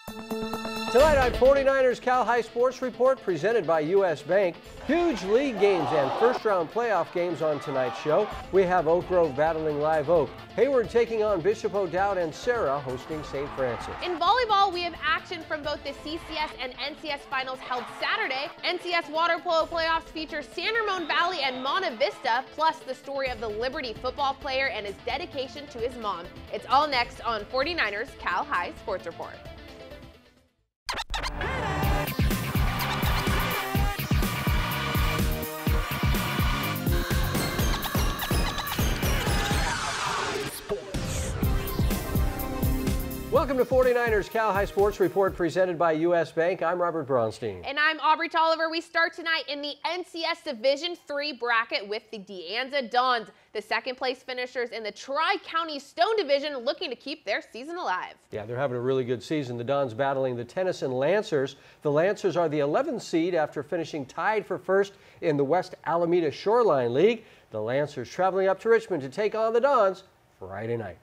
Tonight on 49ers Cal High Sports Report presented by U.S. Bank. Huge league games and first-round playoff games on tonight's show. We have Oak Grove battling Live Oak. Hayward taking on Bishop O'Dowd, and Sarah hosting St. Francis. In volleyball, we have action from both the CCS and NCS finals held Saturday. NCS water polo playoffs feature San Ramon Valley and Monta Vista, plus the story of the Liberty football player and his dedication to his mom. It's all next on 49ers Cal High Sports Report. Welcome to 49ers Cal High Sports Report presented by U.S. Bank. I'm Robert Bronstein. And I'm Aubrey Tolliver. We start tonight in the NCS Division III bracket with the De Anza Dons, the second-place finishers in the Tri-County Stone Division, looking to keep their season alive. Yeah, they're having a really good season. The Dons battling the Tennyson Lancers. The Lancers are the 11th seed after finishing tied for first in the West Alameda Shoreline League. The Lancers traveling up to Richmond to take on the Dons Friday night.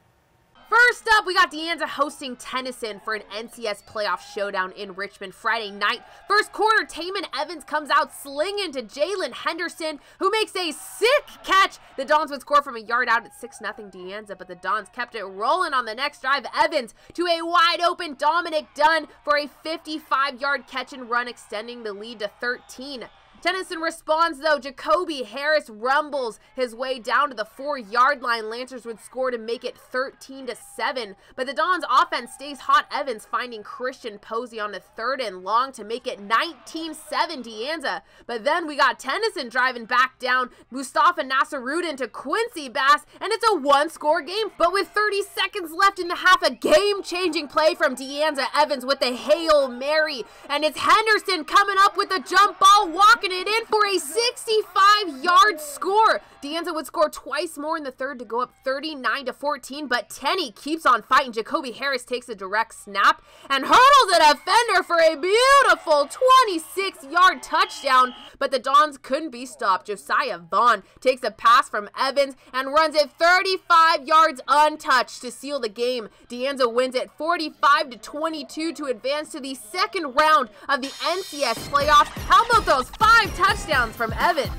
First up, we got De Anza hosting Tennyson for an NCS playoff showdown in Richmond Friday night. First quarter, Taman Evans comes out slinging to Jalen Henderson, who makes a sick catch. The Dons would score from a yard out at 6-0 De Anza, but the Dons kept it rolling on the next drive. Evans to a wide open Dominic Dunn for a 55-yard catch and run, extending the lead to 13. Tennyson responds though. Jacoby Harris rumbles his way down to the 4-yard line. Lancers would score to make it 13-7, but the Dons offense stays hot. Evans finding Christian Posey on the 3rd and long to make it 19-7 De Anza. But then we got Tennyson driving back down. Mustafa Nassaruddin to Quincy Bass, and it's a 1-score game. But with 30 seconds left in the half, a game-changing play from De Anza. Evans with the Hail Mary, and it's Henderson coming up with a jump ball, walking it in for a 65-yard score. De Anza would score twice more in the 3rd to go up 39-14, but Tenny keeps on fighting. Jacoby Harris takes a direct snap and hurdles a defender for a beautiful 26-yard touchdown, but the Dons couldn't be stopped. Josiah Vaughn takes a pass from Evans and runs it 35 yards untouched to seal the game. De Anza wins it 45-22 to advance to the second round of the NCS playoffs. How about those 5 touchdowns from Evans?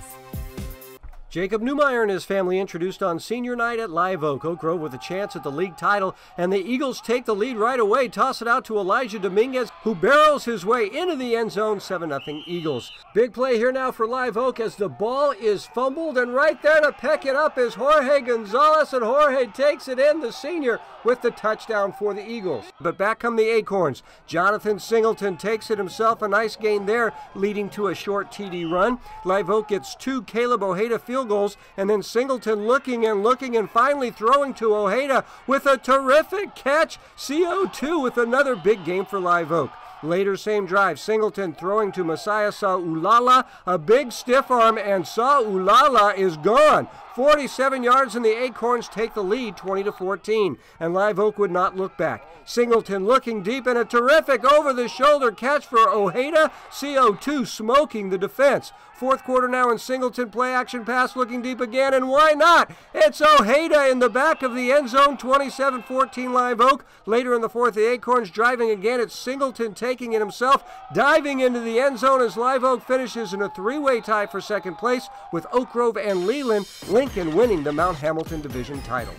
Jacob Newmeyer and his family introduced on senior night at Live Oak. Oak Grove with a chance at the league title, and the Eagles take the lead right away. Toss it out to Elijah Dominguez, who barrels his way into the end zone. 7-0 Eagles. Big play here now for Live Oak as the ball is fumbled, and right there to pick it up is Jorge Gonzalez, and Jorge takes it in, the senior, with the touchdown for the Eagles. But back come the Acorns. Jonathan Singleton takes it himself, a nice gain there, leading to a short TD run. Live Oak gets 2 Caleb Ojeda field goals, and then Singleton looking and finally throwing to Ojeda with a terrific catch. CO2 with another big game for Live Oak. Later, same drive, Singleton throwing to Messiah Saulala, a big stiff arm, and Saulala is gone. 47 yards, and the Acorns take the lead 20-14, and Live Oak would not look back. Singleton looking deep, and a terrific over-the-shoulder catch for Ojeda. CO2 smoking the defense. 4th quarter now, and Singleton play action pass looking deep again, and why not? It's Ojeda in the back of the end zone, 27-14 Live Oak. Later in the 4th, the Acorns driving again. It's Singleton taking it himself, diving into the end zone as Live Oak finishes in a 3-way tie for second place with Oak Grove and Leland. Lincoln winning the Mount Hamilton Division title.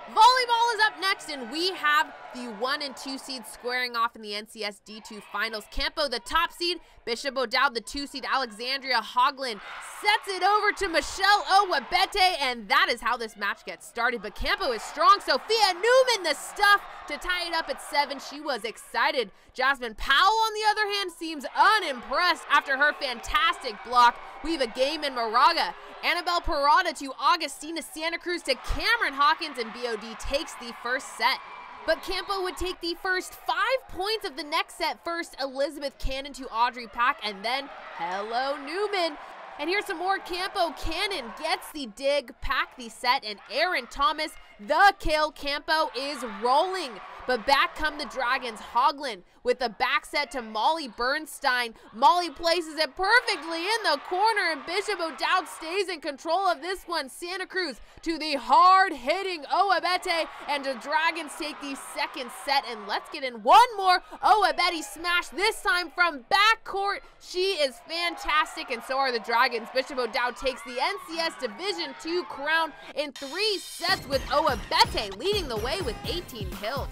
Volleyball is up next, and we have the 1 and 2 seeds squaring off in the NCS D2 finals. Campo, the top seed, Bishop O'Dowd, the 2 seed, Alexandria Hoagland sets it over to Michelle Owabete, and that is how this match gets started. But Campo is strong. Sophia Newman, the stuff to tie it up at 7. She was excited. Jasmine Powell, on the other hand, seems unimpressed after her fantastic block. We have a game in Moraga. Annabelle Parada to Augustina Santa Cruz to Cameron Hawkins, and BOD takes the first set. But Campo would take the first 5 points of the next set. First, Elizabeth Cannon to Audrey Pack, and then hello Newman. And here's some more Campo. Cannon gets the dig, Pack the set, and Aaron Thomas The Kale Campo is rolling, but back come the Dragons. Hoagland with the back set to Molly Bernstein. Molly places it perfectly in the corner, and Bishop O'Dowd stays in control of this one. Santa Cruz to the hard-hitting Owabete, and the Dragons take the second set. And let's get in one more Owabete smash, this time from backcourt. She is fantastic, and so are the Dragons. Bishop O'Dowd takes the NCS Division II crown in 3 sets, with Owabete leading the way with 18 kills.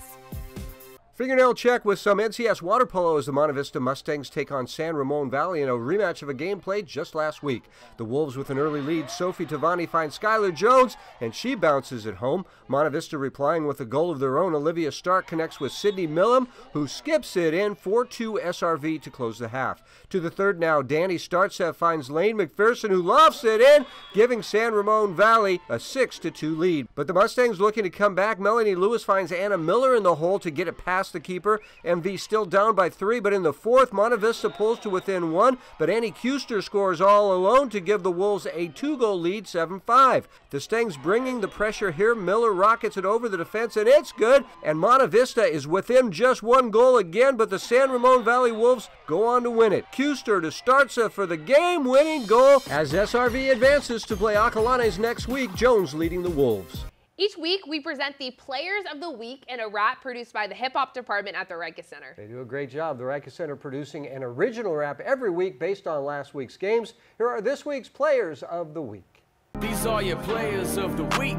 Fingernail check with some NCS water polo as the Monte Vista Mustangs take on San Ramon Valley in a rematch of a game played just last week. The Wolves with an early lead. Sophie Tavani finds Skylar Jones, and she bounces it home. Monte Vista replying with a goal of their own. Olivia Stark connects with Sydney Millam, who skips it in 4-2 SRV to close the half. To the third now, Danny Startsev finds Lane McPherson, who lofts it in, giving San Ramon Valley a 6-2 lead. But the Mustangs looking to come back. Melanie Lewis finds Anna Miller in the hole to get it past the keeper. MV still down by 3, but in the fourth, Monte Vista pulls to within 1, but Annie Kuster scores all alone to give the Wolves a 2-goal lead, 7-5. The Stangs bringing the pressure here. Miller rockets it over the defense, and it's good, and Monte Vista is within just 1 goal again, but the San Ramon Valley Wolves go on to win it. Kuster to Startsev for the game-winning goal as SRV advances to play Acalanes next week. Jones leading the Wolves. Each week, we present the Players of the Week in a rap produced by the Hip Hop Department at the Reicha Center. They do a great job. The Reicha Center producing an original rap every week based on last week's games. Here are this week's Players of the Week. These are your Players of the Week.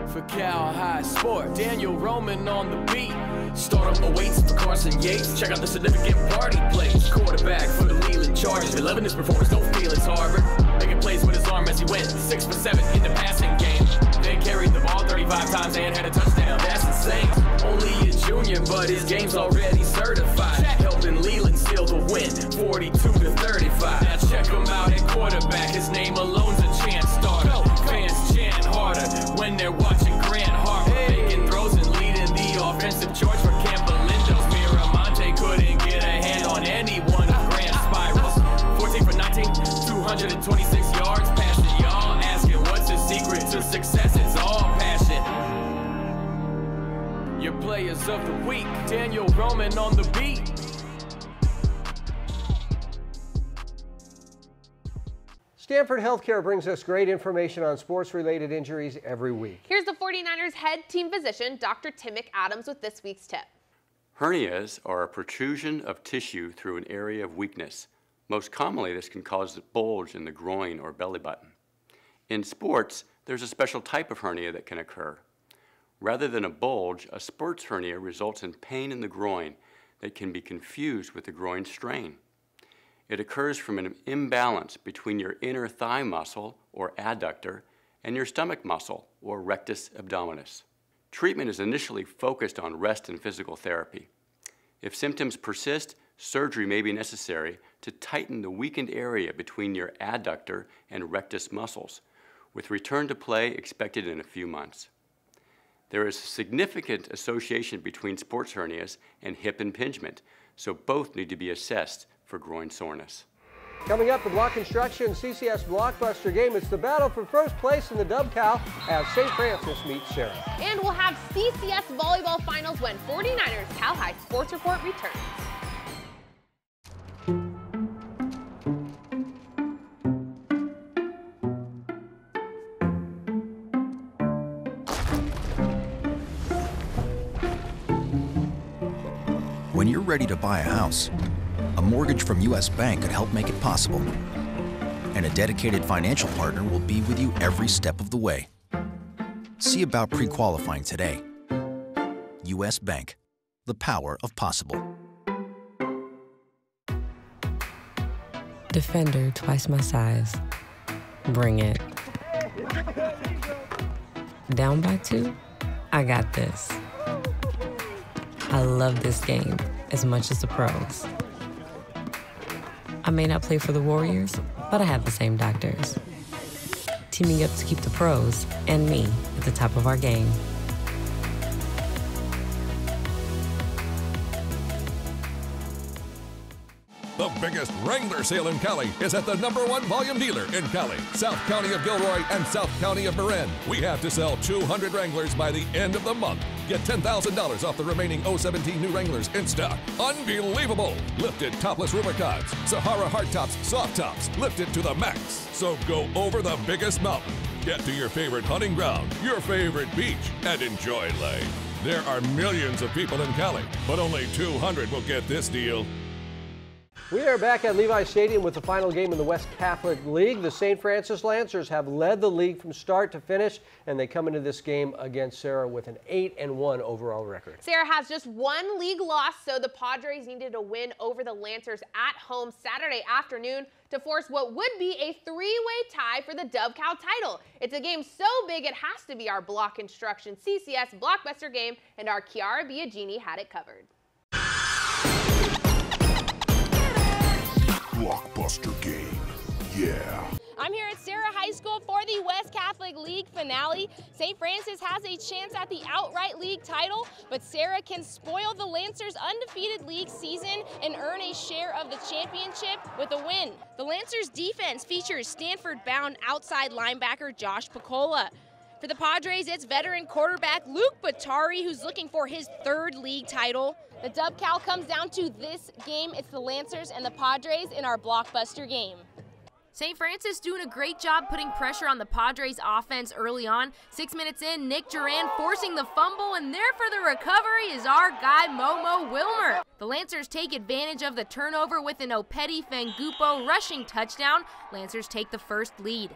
For Cal High Sport, Daniel Roman on the beat. Start up awaits for Carson Yates. Check out the significant party plays. Quarterback for the Leland Chargers. 11 his performance, don't feel it's Harvard. Making plays with his arm as he went 6 for 7 in the passing game. Then carried the ball 35 times and had a touchdown. That's insane. Only a junior, but his game's already certified. Helping Leland seal the win, 42-35. Now check him out at quarterback. His name alone's a chance starter. Fans chant harder when they're watching Grant Harper making throws and leading the offensive charge for Camp Belindos. Miramonte couldn't get a hand on any one of Grant's spirals. 14 for 19, 226 yards passing. Y'all asking what's the secret to success? It's all passion. Your Players of the Week, Daniel Roman on the beat. Stanford Healthcare brings us great information on sports-related injuries every week. Here's the 49ers head team physician, Dr. Tim McAdams, with this week's tip. Hernias are a protrusion of tissue through an area of weakness. Most commonly, this can cause a bulge in the groin or belly button. In sports, there's a special type of hernia that can occur. Rather than a bulge, a sports hernia results in pain in the groin that can be confused with the groin strain. It occurs from an imbalance between your inner thigh muscle, or adductor, and your stomach muscle, or rectus abdominis. Treatment is initially focused on rest and physical therapy. If symptoms persist, surgery may be necessary to tighten the weakened area between your adductor and rectus muscles, with return to play expected in a few months. There is a significant association between sports hernias and hip impingement, so both need to be assessed for groin soreness. Coming up, the Block Construction CCS Blockbuster game. It's the battle for first place in the Dub-Cal as St. Francis meets Sarah. And we'll have CCS volleyball finals when 49ers Cal High Sports Report returns. When you're ready to buy a house, a mortgage from U.S. Bank could help make it possible. And a dedicated financial partner will be with you every step of the way. See about pre-qualifying today. U.S. Bank, the power of possible. Defender twice my size. Bring it. Down by 2? I got this. I love this game as much as the pros. I may not play for the Warriors, but I have the same doctors. Teaming up to keep the pros and me at the top of our game. The biggest Wrangler sale in Cali is at the #1 volume dealer in Cali, South County of Gilroy and South County of Marin. We have to sell 200 Wranglers by the end of the month. Get $10,000 off the remaining 017 new Wranglers in stock. Unbelievable! Lifted topless Rubicons, Sahara hardtops, soft tops, lifted to the max. So go over the biggest mountain. Get to your favorite hunting ground, your favorite beach, and enjoy life. There are millions of people in Cali, but only 200 will get this deal. We are back at Levi Stadium with the final game in the West Catholic League. The St. Francis Lancers have led the league from start to finish, and they come into this game against Serra with an 8-1 overall record. Serra has just one league loss, so the Padres needed a win over the Lancers at home Saturday afternoon to force what would be a three-way tie for the Dove Cow title. It's a game so big it has to be our Block Instruction CCS Blockbuster game, and our Chiara Biagini had it covered. Blockbuster game, yeah. I'm here at Serra High School for the West Catholic League finale. St. Francis has a chance at the outright league title, but Serra can spoil the Lancers' undefeated league season and earn a share of the championship with a win. The Lancers' defense features Stanford-bound outside linebacker Josh Piccola. For the Padres, it's veteran quarterback Luke Batari, who's looking for his third league title. The Dove Cow comes down to this game. It's the Lancers and the Padres in our blockbuster game. St. Francis doing a great job putting pressure on the Padres offense early on. 6 minutes in, Nick Duran forcing the fumble, and there for the recovery is our guy Momo Wilmer. The Lancers take advantage of the turnover with an Opeti Fangupo rushing touchdown. Lancers take the first lead.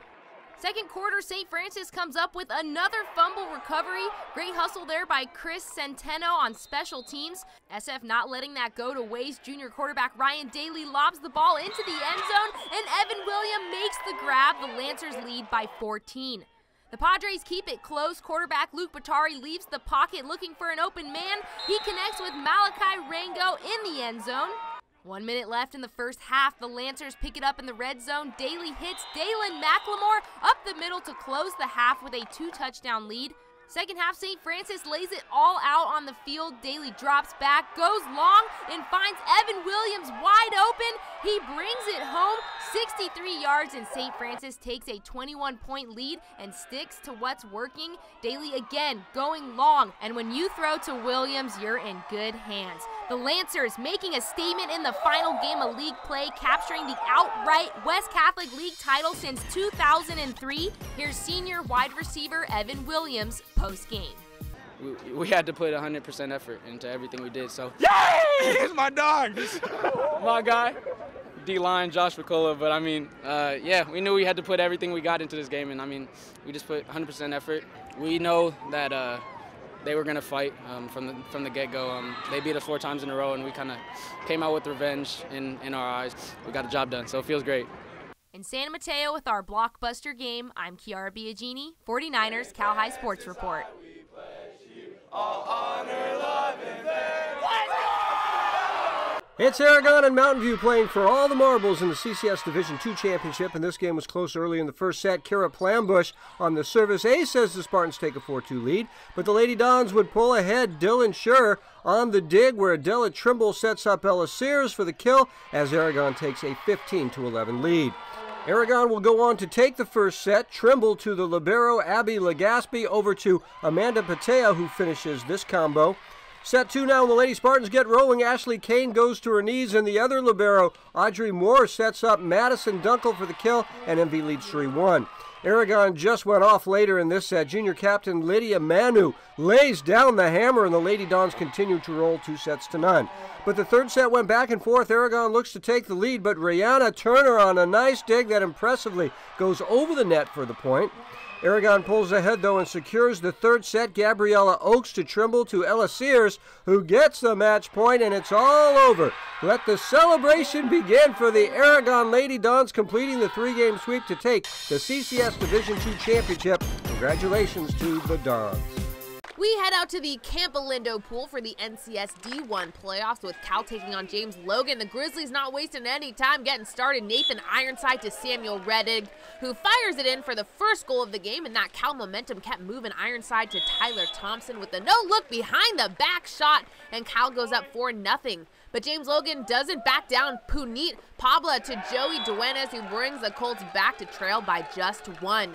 Second quarter, St. Francis comes up with another fumble recovery. Great hustle there by Chris Centeno on special teams. SF not letting that go to waste. Junior quarterback Ryan Daly lobs the ball into the end zone, and Evan William makes the grab. The Lancers lead by 14. The Padres keep it close. Quarterback Luke Batari leaves the pocket looking for an open man. He connects with Malachi Rango in the end zone. 1 minute left in the first half. The Lancers pick it up in the red zone. Daly hits Dalen McLemore up the middle to close the half with a 2-touchdown lead. Second half, St. Francis lays it all out on the field. Daly drops back, goes long, and finds Evan Williams wide open. He brings it home, 63 yards, and St. Francis takes a 21-point lead and sticks to what's working. Daly again going long, and when you throw to Williams, you're in good hands. The Lancers making a statement in the final game of league play, capturing the outright West Catholic League title since 2003. Here's senior wide receiver Evan Williams post-game. We had to put 100% effort into everything we did, so. Yay! He's my dog! My guy, D-line, Josh Piccola, but I mean, yeah, we knew we had to put everything we got into this game, and I mean, we just put 100% effort. We know that they were going to fight from the get-go. They beat us 4 times in a row, and we kind of came out with revenge in our eyes. We got the job done, so it feels great. In San Mateo with our blockbuster game, I'm Chiara Biagini, 49ers Cal High Sports Report. All honor, love, and It's Aragon and Mountain View playing for all the marbles in the CCS Division II Championship, and this game was close early in the first set. Kira Plambush on the service ace says the Spartans take a 4-2 lead, but the Lady Dons would pull ahead. Dylan Schur on the dig, where Adela Trimble sets up Ella Sears for the kill as Aragon takes a 15-11 lead. Aragon will go on to take the first set. Trimble to the libero Abby Legaspi, over to Amanda Patea, who finishes this combo. Set 2 now, and the Lady Spartans get rolling. Ashley Kane goes to her knees, and the other libero, Audrey Moore, sets up Madison Dunkel for the kill, and MV leads 3-1. Aragon just went off later in this set. Junior captain Lydia Manu lays down the hammer, and the Lady Dons continue to roll 2-0. But the third set went back and forth. Aragon looks to take the lead, but Rihanna Turner on a nice dig that impressively goes over the net for the point. Aragon pulls ahead, though, and secures the third set. Gabriella Oakes to Trimble to Ella Sears, who gets the match point, and it's all over. Let the celebration begin for the Aragon Lady Dons, completing the 3-game sweep to take the CCS Division II Championship. Congratulations to the Dons. We head out to the Camp Alindo pool for the NCS D1 playoffs with Cal taking on James Logan. The Grizzlies not wasting any time getting started. Nathan Ironside to Samuel Rettig, who fires it in for the first goal of the game, and that Cal momentum kept moving. Ironside to Tyler Thompson with the no-look behind the back shot, and Cal goes up 4-0. But James Logan doesn't back down. Puneet Pabla to Joey Duenas, who brings the Colts back to trail by just 1.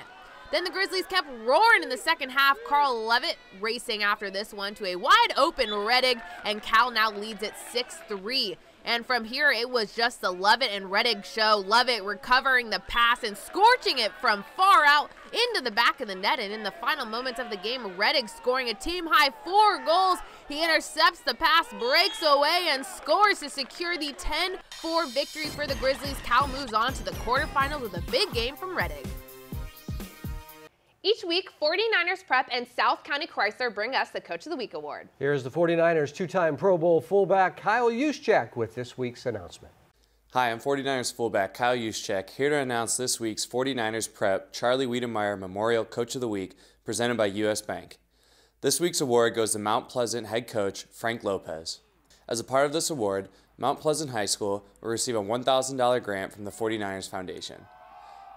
Then the Grizzlies kept roaring in the second half. Carl Levitt racing after this one to a wide open Rettig, and Cal now leads at 6-3. And from here, it was just the Levitt and Rettig show. Levitt recovering the pass and scorching it from far out into the back of the net. And in the final moments of the game, Rettig scoring a team-high 4 goals. He intercepts the pass, breaks away, and scores to secure the 10-4 victory for the Grizzlies. Cal moves on to the quarterfinals with a big game from Rettig. Each week, 49ers Prep and South County Chrysler bring us the Coach of the Week award. Here's the 49ers two-time Pro Bowl fullback Kyle Juszczyk with this week's announcement. Hi, I'm 49ers fullback Kyle Juszczyk, here to announce this week's 49ers Prep Charlie Wiedemeyer Memorial Coach of the Week presented by U.S. Bank. This week's award goes to Mount Pleasant head coach Frank Lopez. As a part of this award, Mount Pleasant High School will receive a $1,000 grant from the 49ers Foundation.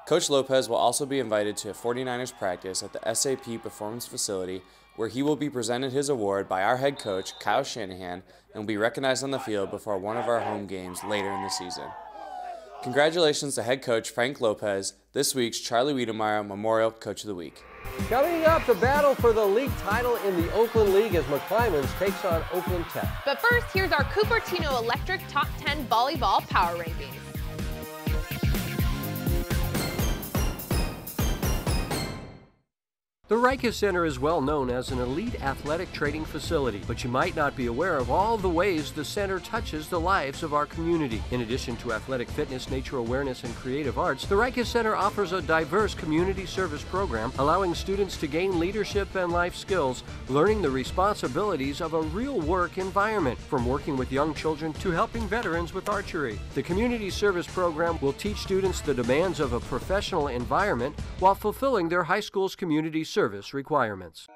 Coach Lopez will also be invited to a 49ers practice at the SAP Performance Facility, where he will be presented his award by our head coach, Kyle Shanahan, and will be recognized on the field before one of our home games later in the season. Congratulations to head coach Frank Lopez, this week's Charlie Wiedemeyer Memorial Coach of the Week. Coming up, the battle for the league title in the Oakland League as McClymonds takes on Oakland Tech. But first, here's our Cupertino Electric Top 10 Volleyball Power Rankings. The Rikus Center is well known as an elite athletic training facility, but you might not be aware of all the ways the center touches the lives of our community. In addition to athletic fitness, nature awareness, and creative arts, the Rikus Center offers a diverse community service program allowing students to gain leadership and life skills, learning the responsibilities of a real work environment, from working with young children to helping veterans with archery. The community service program will teach students the demands of a professional environment while fulfilling their high school's community service requirements.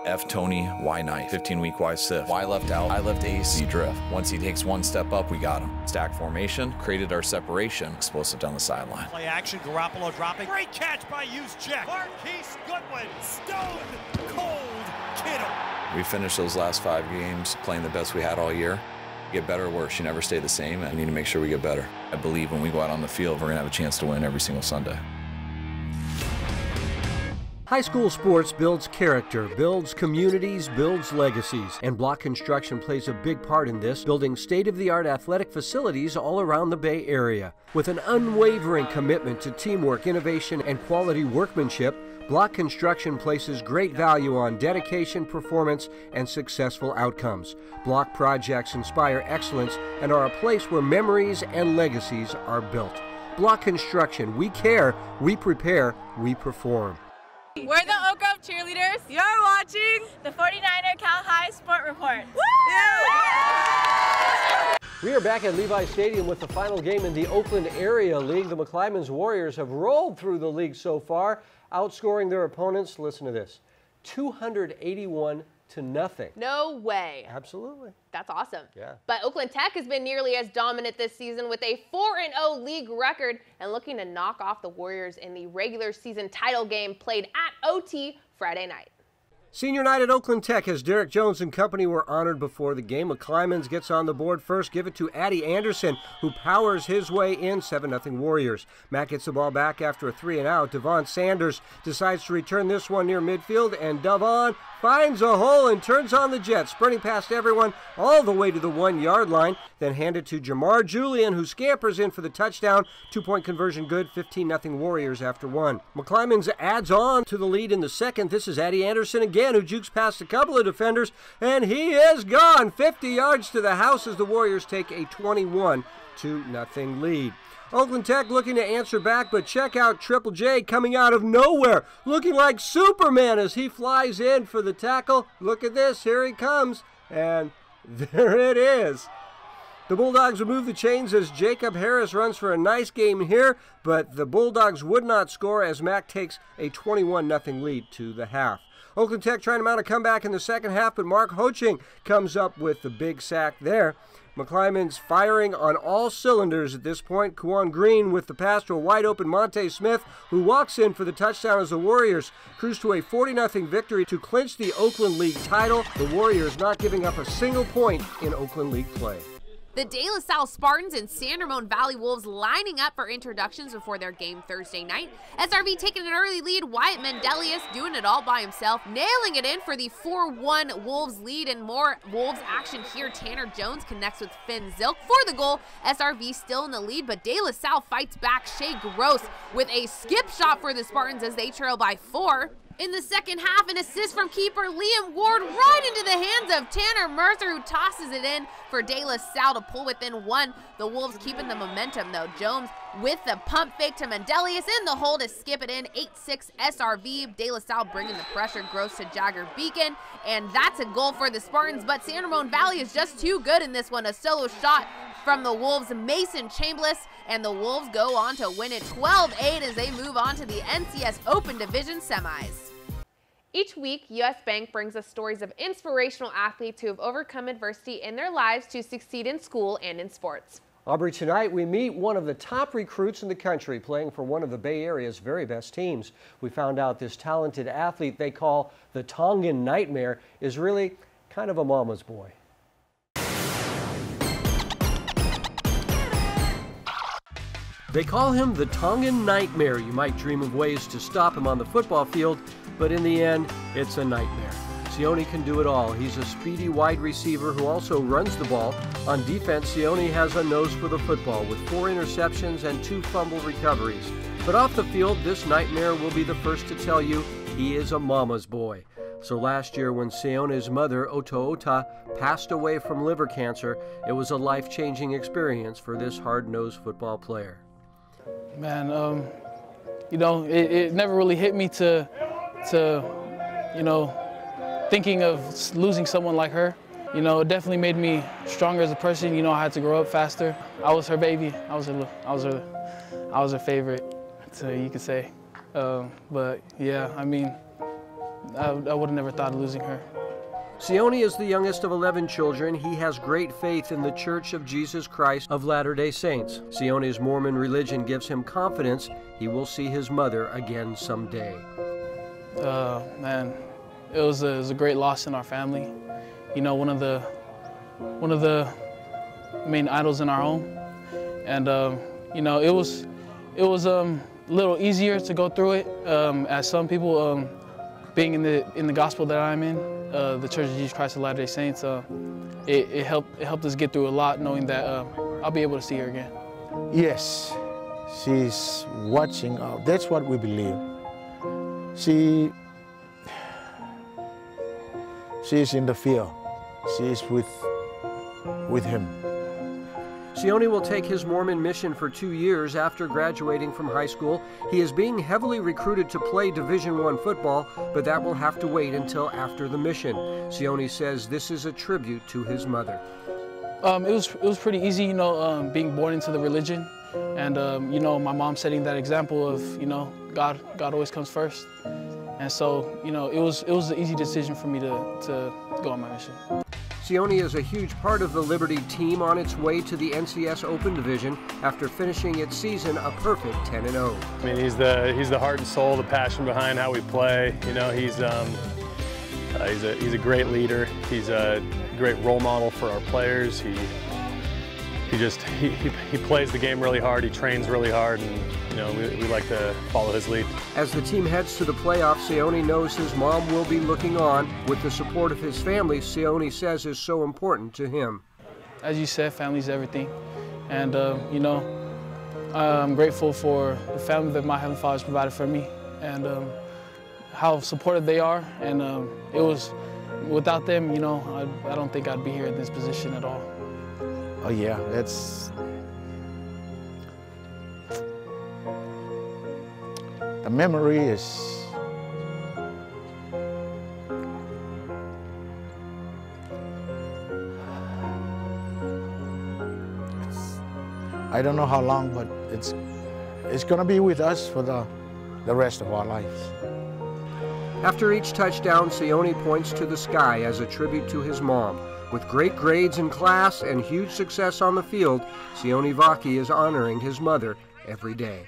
F Tony, Y Knight, 15-week Y Sif, Y left out, I left ace, Z drift. Once he takes one step up, we got him. Stack formation, created our separation, explosive down the sideline. Play action, Garoppolo dropping. Great catch by Juszczyk. Marquise Goodwin, stone cold Kittle. We finished those last 5 games playing the best we had all year. Get better or worse, you never stay the same, and we need to make sure we get better. I believe when we go out on the field, we're gonna have a chance to win every single Sunday. High school sports builds character, builds communities, builds legacies, and Block Construction plays a big part in this, building state-of-the-art athletic facilities all around the Bay Area. With an unwavering commitment to teamwork, innovation, and quality workmanship, Block Construction places great value on dedication, performance, and successful outcomes. Block projects inspire excellence and are a place where memories and legacies are built. Block Construction, we care, we prepare, we perform. We're the Oak Grove cheerleaders. You're watching the 49er Cal High Sport Report. Woo! We are back at Levi Stadium with the final game in the Oakland Area League. The McClymonds Warriors have rolled through the league so far, outscoring their opponents, listen to this, 281-0. No way. Absolutely. That's awesome. Yeah. But Oakland Tech has been nearly as dominant this season with a 4-0 league record and looking to knock off the Warriors in the regular season title game played at OT Friday night. Senior night at Oakland Tech as Derek Jones and company were honored before the game. McClymonds gets on the board first, give it to Addie Anderson, who powers his way in, 7-0 Warriors. Matt gets the ball back after a 3-and-out. Devon Sanders decides to return this one near midfield, and Devon finds a hole and turns on the jet, sprinting past everyone all the way to the 1-yard line, then handed to Jamar Julian, who scampers in for the touchdown. 2-point conversion good, 15-0 Warriors after 1. McClymonds adds on to the lead in the second. This is Addie Anderson again, who jukes past a couple of defenders, and he is gone 50 yards to the house as the Warriors take a 21-0 lead. Oakland Tech looking to answer back, but check out Triple J coming out of nowhere, looking like Superman as he flies in for the tackle. Look at this, here he comes, and there it is. The Bulldogs remove the chains as Jacob Harris runs for a nice game here, but the Bulldogs would not score as Mac takes a 21-0 lead to the half. Oakland Tech trying to mount a comeback in the second half, but Mark Hoching comes up with the big sack there. McClymonds firing on all cylinders at this point. Kuwan Green with the pass to a wide-open Monte Smith, who walks in for the touchdown as the Warriors cruise to a 40-0 victory to clinch the Oakland League title. The Warriors not giving up a single point in Oakland League play. The De La Salle Spartans and San Ramon Valley Wolves lining up for introductions before their game Thursday night. SRV taking an early lead, Wyatt Mendelius doing it all by himself, nailing it in for the 4-1 Wolves lead, and more Wolves action here. Tanner Jones connects with Finn Zilk for the goal. SRV still in the lead, but De La Salle fights back. Shea Gross with a skip shot for the Spartans as they trail by 4. In the second half, an assist from keeper Liam Ward right into the hands of Tanner Mercer, who tosses it in for De La Salle to pull within 1. The Wolves keeping the momentum, though. Jones with the pump fake to Mendelius in the hole to skip it in. 8-6 SRV. De La Salle bringing the pressure. Gross to Jagger Beacon, and that's a goal for the Spartans, but San Ramon Valley is just too good in this one. A solo shot from the Wolves' Mason Chambliss, and the Wolves go on to win it 12-8 as they move on to the NCS Open Division semis. Each week, U.S. Bank brings us stories of inspirational athletes who have overcome adversity in their lives to succeed in school and in sports. Aubrey, tonight we meet one of the top recruits in the country playing for one of the Bay Area's very best teams. We found out this talented athlete they call the Tongan Nightmare is really kind of a mama's boy. They call him the Tongan Nightmare. You might dream of ways to stop him on the football field, but in the end, it's a nightmare. Sione can do it all. He's a speedy wide receiver who also runs the ball. On defense, Sione has a nose for the football with 4 interceptions and 2 fumble recoveries. But off the field, this Nightmare will be the first to tell you he is a mama's boy. So last year when Sione's mother, Otoota, passed away from liver cancer, it was a life-changing experience for this hard-nosed football player. Man, you know, it never really hit me to, you know, thinking of losing someone like her. You know, it definitely made me stronger as a person. You know, I had to grow up faster. I was her baby. I was her favorite, so you could say. But yeah, I mean, I would have never thought of losing her. Sione is the youngest of 11 children. He has great faith in the Church of Jesus Christ of Latter-day Saints. Sione's Mormon religion gives him confidence he will see his mother again someday. Man, it was a great loss in our family. You know, one of the main idols in our home, and you know, it was a little easier to go through it as some people. Being in the gospel that I'm in, the Church of Jesus Christ of Latter-day Saints, it helped us get through a lot, knowing that I'll be able to see her again. Yes, she's watching. That's what we believe. She's in the field. She's with him. Sione will take his Mormon mission for 2 years after graduating from high school. He is being heavily recruited to play Division I football, but that will have to wait until after the mission. Sione says this is a tribute to his mother. It was pretty easy, you know, being born into the religion, and you know, my mom setting that example of, you know, God always comes first, and so, you know, it was an easy decision for me to go on my mission. Sione is a huge part of the Liberty team on its way to the NCS Open Division after finishing its season a perfect 10-0. I mean, he's the heart and soul, the passion behind how we play. You know, he's a great leader. He's a great role model for our players. He plays the game really hard. He trains really hard, and you know, we like to follow his lead. As the team heads to the playoffs, Sione knows his mom will be looking on with the support of his family. Sione says is so important to him. As you said, family's everything, and you know, I'm grateful for the family that my Heavenly Father's provided for me, and how supportive they are. And it was without them, you know, I don't think I'd be here in this position at all. Oh yeah, that's the memory is I don't know how long, but it's gonna be with us for the rest of our lives. After each touchdown, Sione points to the sky as a tribute to his mom. With great grades in class and huge success on the field, Sione Vaki is honoring his mother every day.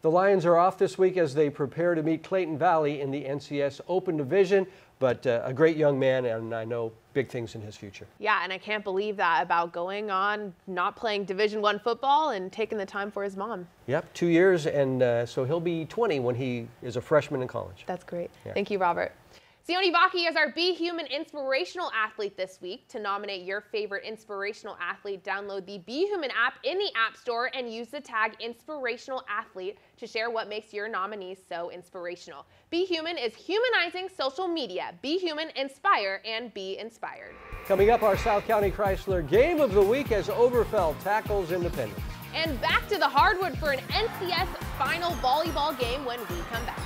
The Lions are off this week as they prepare to meet Clayton Valley in the NCS Open Division, but a great young man, and I know big things in his future. Yeah, and I can't believe that about going on, not playing Division I football and taking the time for his mom. Yep, 2 years, and so he'll be 20 when he is a freshman in college. That's great. Yeah. Thank you, Robert. Sione Vaki is our Be Human Inspirational Athlete this week. To nominate your favorite inspirational athlete, download the Be Human app in the App Store and use the tag Inspirational Athlete to share what makes your nominees so inspirational. Be Human is humanizing social media. Be Human, inspire, and be inspired. Coming up, our South County Chrysler Game of the Week as Overfeld tackles Independence. And back to the hardwood for an NCS final volleyball game when we come back.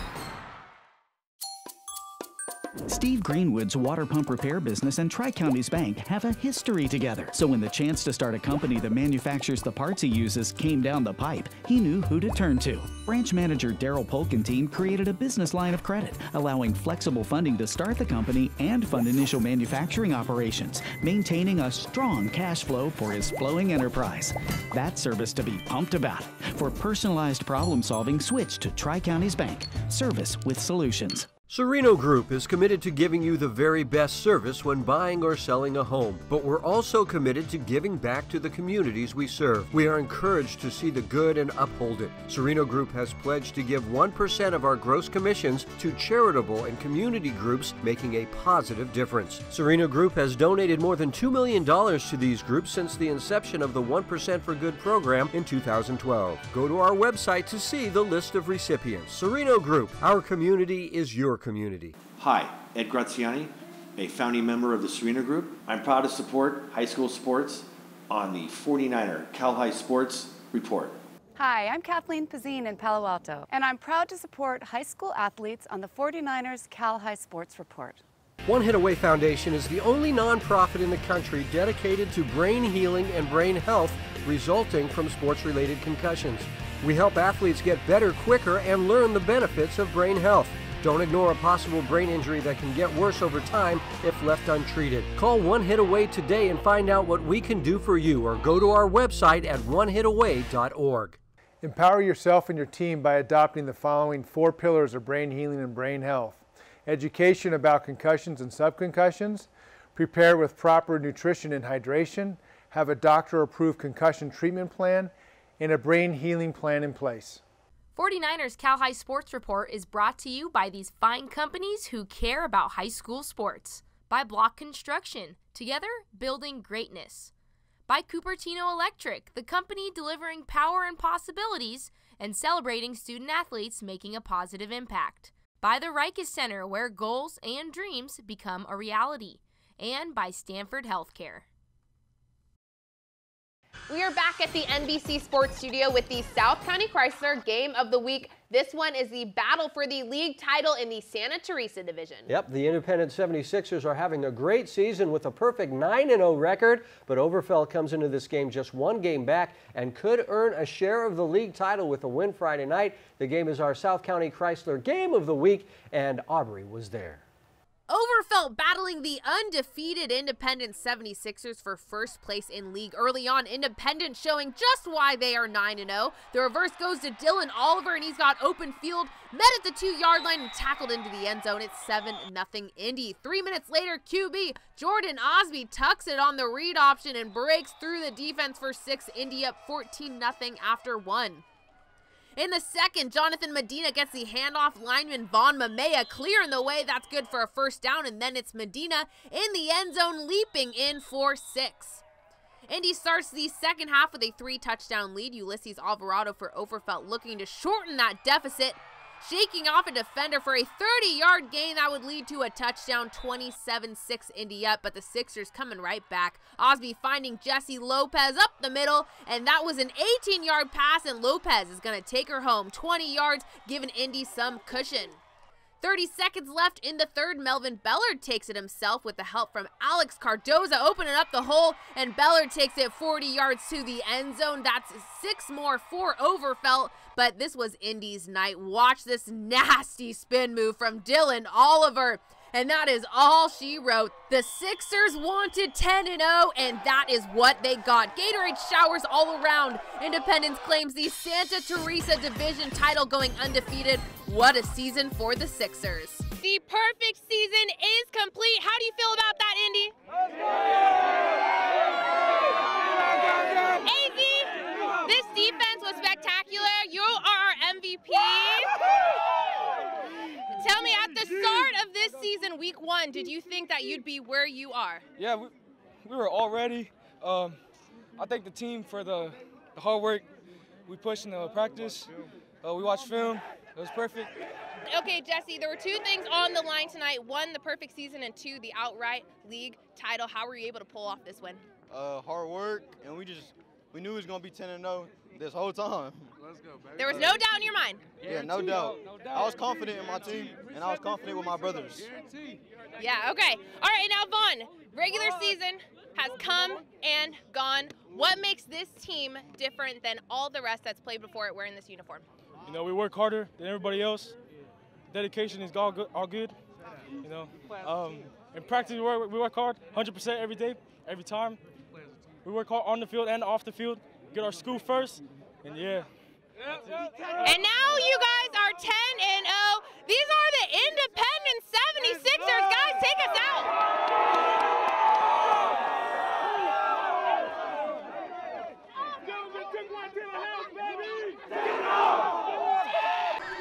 Steve Greenwood's water pump repair business and Tri-Counties Bank have a history together. So when the chance to start a company that manufactures the parts he uses came down the pipe, he knew who to turn to. Branch manager Daryl Polk and team created a business line of credit, allowing flexible funding to start the company and fund initial manufacturing operations, maintaining a strong cash flow for his flowing enterprise. That service to be pumped about. For personalized problem solving, switch to Tri-Counties Bank. Service with solutions. Serino Group is committed to giving you the very best service when buying or selling a home, but we're also committed to giving back to the communities we serve. We are encouraged to see the good and uphold it. Serino Group has pledged to give 1% of our gross commissions to charitable and community groups making a positive difference. Serino Group has donated more than $2 million to these groups since the inception of the 1% for Good program in 2012. Go to our website to see the list of recipients. Serino Group, our community is your community. Hi, Ed Graziani, a founding member of the Serino Group. I'm proud to support high school sports on the 49er Cal High Sports Report. Hi, I'm Kathleen Pazine in Palo Alto, and I'm proud to support high school athletes on the 49ers Cal High Sports Report. One Hit Away Foundation is the only nonprofit in the country dedicated to brain healing and brain health resulting from sports-related concussions. We help athletes get better quicker and learn the benefits of brain health. Don't ignore a possible brain injury that can get worse over time if left untreated. Call One Hit Away today and find out what we can do for you, or go to our website at onehitaway.org. Empower yourself and your team by adopting the following 4 pillars of brain healing and brain health. Education about concussions and subconcussions, prepare with proper nutrition and hydration, have a doctor-approved concussion treatment plan, and a brain healing plan in place. 49ers Cal High Sports Report is brought to you by these fine companies who care about high school sports. By Block Construction, together building greatness. By Cupertino Electric, the company delivering power and possibilities and celebrating student athletes making a positive impact. By the Rikes Center, where goals and dreams become a reality. And by Stanford Healthcare. We are back at the NBC Sports Studio with the South County Chrysler Game of the Week. This one is the battle for the league title in the Santa Teresa division. Yep, the Independent 76ers are having a great season with a perfect 9-0 record, but Overfeld comes into this game just 1 game back and could earn a share of the league title with a win Friday night. The game is our South County Chrysler Game of the Week, and Aubrey was there. Overfeld battling the undefeated Independent 76ers for first place in league. Early on, Independent showing just why they are 9-0. The reverse goes to Dylan Oliver, and he's got open field, met at the 2-yard line and tackled into the end zone. It's 7-0 Indy. 3 minutes later, QB Jordan Osby tucks it on the read option and breaks through the defense for 6. Indy up 14-0 after 1. In the second, Jonathan Medina gets the handoff. Lineman Vaughn Mamea clearing the way. That's good for a first down, and then it's Medina in the end zone leaping in for 6. Indy starts the second half with a 3-touchdown lead. Ulysses Alvarado for Overfeld looking to shorten that deficit, shaking off a defender for a 30-yard gain that would lead to a touchdown. 27-6 Indy up, but the Sixers coming right back. Osby finding Jesse Lopez up the middle, and that was an 18-yard pass, and Lopez is going to take her home. 20 yards, giving Indy some cushion. 30 seconds left in the third. Melvin Bellard takes it himself with the help from Alex Cardoza, opening up the hole, and Bellard takes it 40 yards to the end zone. That's 6 more for Overfelt, but this was Indy's night. Watch this nasty spin move from Dylan Oliver. And that is all she wrote. The Sixers wanted 10-0, and that is what they got. Gatorade showers all around. Independence claims the Santa Teresa Division title, going undefeated. What a season for the Sixers. The perfect season is complete. How do you feel about that, Indy? AZ, this defense was spectacular. You are our MVP. Tell me, at the start of this season, week 1, did you think that you'd be where you are? Yeah, we were all ready. I thank the team for the hard work we pushed in the practice. We watched film. It was perfect. Okay, Jesse, there were 2 things on the line tonight. 1, the perfect season, and 2, the outright league title. How were you able to pull off this win? Hard work, and we knew it was going to be 10-0 this whole time. Let's go, baby. There was no doubt in your mind. Yeah, no doubt. I was confident in my team, and I was confident with my brothers. Yeah, okay. All right, now, Vaughn, regular season has come and gone. What makes this team different than all the rest that's played before it wearing this uniform? You know, we work harder than everybody else. Dedication is all good. You know, in practice, we work hard, 100% every day, every time. We work hard on the field and off the field. Get our school first, and yeah. And now you guys are 10-0. These are the Independence 76ers. Guys, take us out.